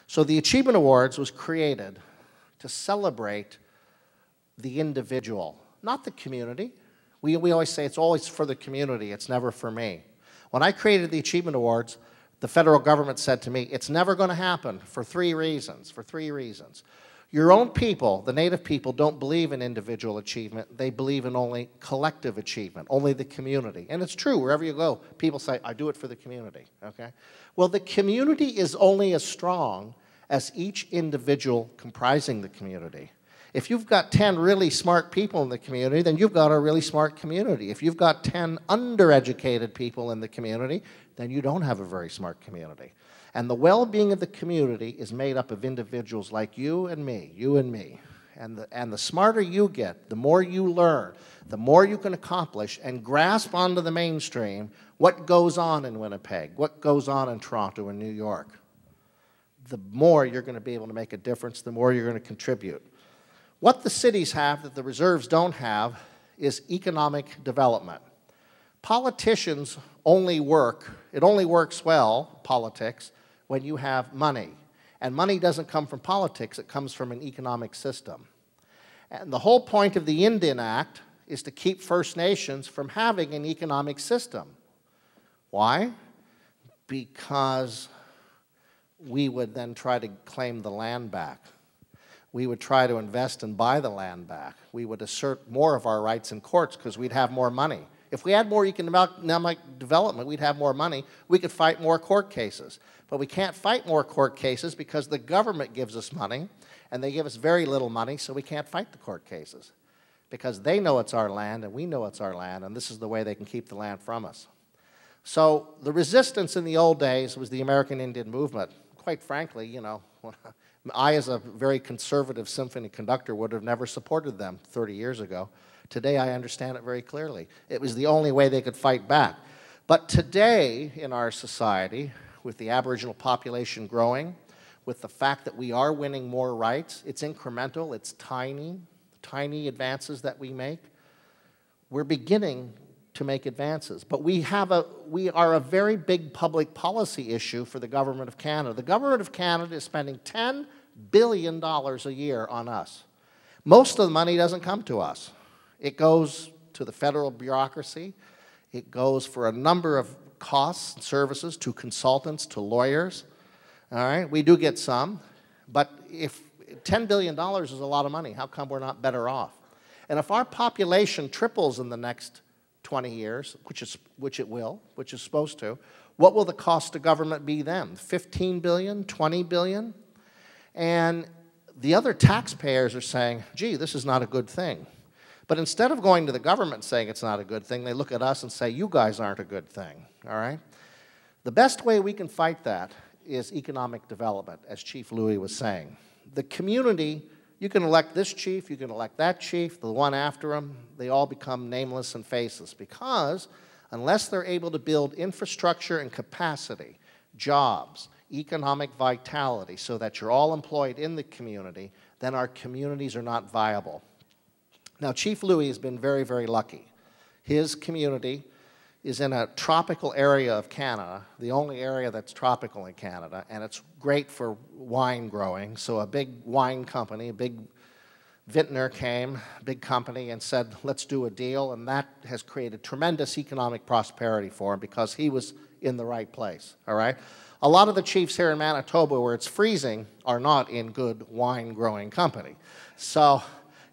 So the Achievement Awards was created to celebrate the individual, not the community. We always say it's always for the community, it's never for me. When I created the Achievement Awards, the federal government said to me, it's never going to happen for three reasons. Your own people, the Native people, don't believe in individual achievement. They believe in only collective achievement, only the community. And it's true, wherever you go, people say, I do it for the community, okay? Well, the community is only as strong as each individual comprising the community. If you've got 10 really smart people in the community, then you've got a really smart community. If you've got 10 undereducated people in the community, then you don't have a very smart community. And the well-being of the community is made up of individuals like you and me. And the smarter you get, the more you learn, the more you can accomplish and grasp onto the mainstream what goes on in Winnipeg, what goes on in Toronto and New York. The more you're going to be able to make a difference, the more you're going to contribute. What the cities have that the reserves don't have is economic development. Politicians only work, it only works well, politics, when you have money. And money doesn't come from politics, it comes from an economic system. And the whole point of the Indian Act is to keep First Nations from having an economic system. Why? Because we would then try to claim the land back. We would try to invest and buy the land back. We would assert more of our rights in courts because we'd have more money. If we had more economic development, we'd have more money. We could fight more court cases. But we can't fight more court cases because the government gives us money, and they give us very little money, so we can't fight the court cases. Because they know it's our land, and we know it's our land, and this is the way they can keep the land from us. So the resistance in the old days was the American Indian movement. Quite frankly, you know, I, as a very conservative symphony conductor, would have never supported them 30 years ago. Today, I understand it very clearly. It was the only way they could fight back. But today, in our society, with the Aboriginal population growing, with the fact that we are winning more rights, it's incremental, it's tiny advances that we make, we're beginning to make advances. But we are a very big public policy issue for the Government of Canada. The Government of Canada is spending $10 billion a year on us. Most of the money doesn't come to us. It goes to the federal bureaucracy. It goes for a number of costs and services to consultants, to lawyers. All right, we do get some, but if $10 billion is a lot of money, how come we're not better off? And if our population triples in the next 20 years, which it will, which is supposed to, what will the cost to government be then? 15 billion, 20 billion? And the other taxpayers are saying, gee, this is not a good thing. But instead of going to the government and saying it's not a good thing, they look at us and say, you guys aren't a good thing, all right? The best way we can fight that is economic development, as Chief Louis was saying. The community, you can elect this chief, you can elect that chief, the one after him, they all become nameless and faceless because unless they're able to build infrastructure and capacity, jobs, economic vitality so that you're all employed in the community, then our communities are not viable. Now, Chief Louis has been very, very lucky. His community is in a tropical area of Canada, the only area that's tropical in Canada, and it's great for wine growing. So a big wine company, a big vintner came, big company, and said, let's do a deal, and that has created tremendous economic prosperity for him because he was in the right place, all right? A lot of the chiefs here in Manitoba where it's freezing are not in good wine growing company. So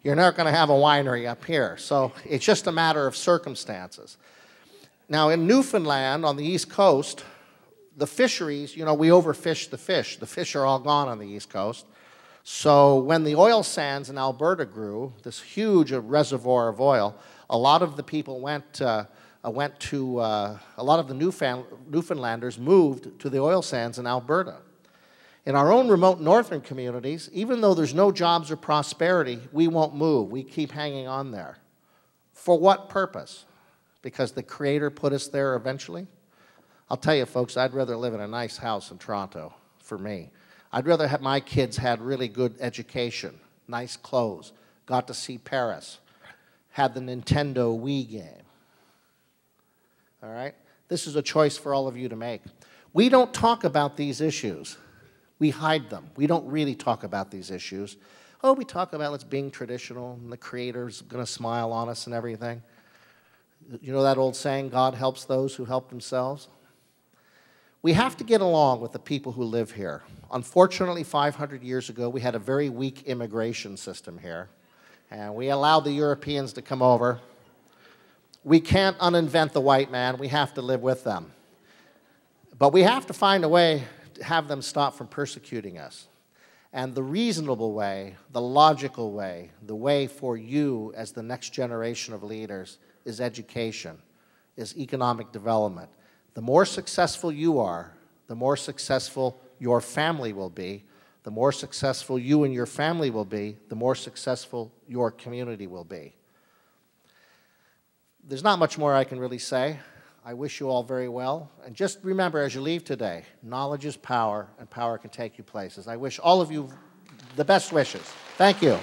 you're not going to have a winery up here. So it's just a matter of circumstances. Now, in Newfoundland, on the East Coast, the fisheries, you know, we overfish the fish. The fish are all gone on the East Coast. So when the oil sands in Alberta grew, this huge reservoir of oil, a lot of the people a lot of the Newfoundlanders moved to the oil sands in Alberta. In our own remote northern communities, even though there's no jobs or prosperity, we won't move. We keep hanging on there. For what purpose? Because the Creator put us there eventually? I'll tell you, folks, I'd rather live in a nice house in Toronto, for me. I'd rather have my kids had really good education, nice clothes, got to see Paris, had the Nintendo Wii game. All right? This is a choice for all of you to make. We don't talk about these issues We hide them. We don't really talk about these issues. Oh, we talk about let's being traditional, and the Creator's going to smile on us and everything. You know that old saying, God helps those who help themselves? We have to get along with the people who live here. Unfortunately, 500 years ago, we had a very weak immigration system here, and we allowed the Europeans to come over. We can't uninvent the white man. We have to live with them. But we have to find a way to have them stop from persecuting us. And the reasonable way, the logical way, the way for you as the next generation of leaders is education, is economic development. The more successful you are, the more successful your family will be. The more successful you and your family will be, the more successful your community will be. There's not much more I can really say. I wish you all very well. And just remember, as you leave today, knowledge is power, and power can take you places. I wish all of you the best wishes. Thank you.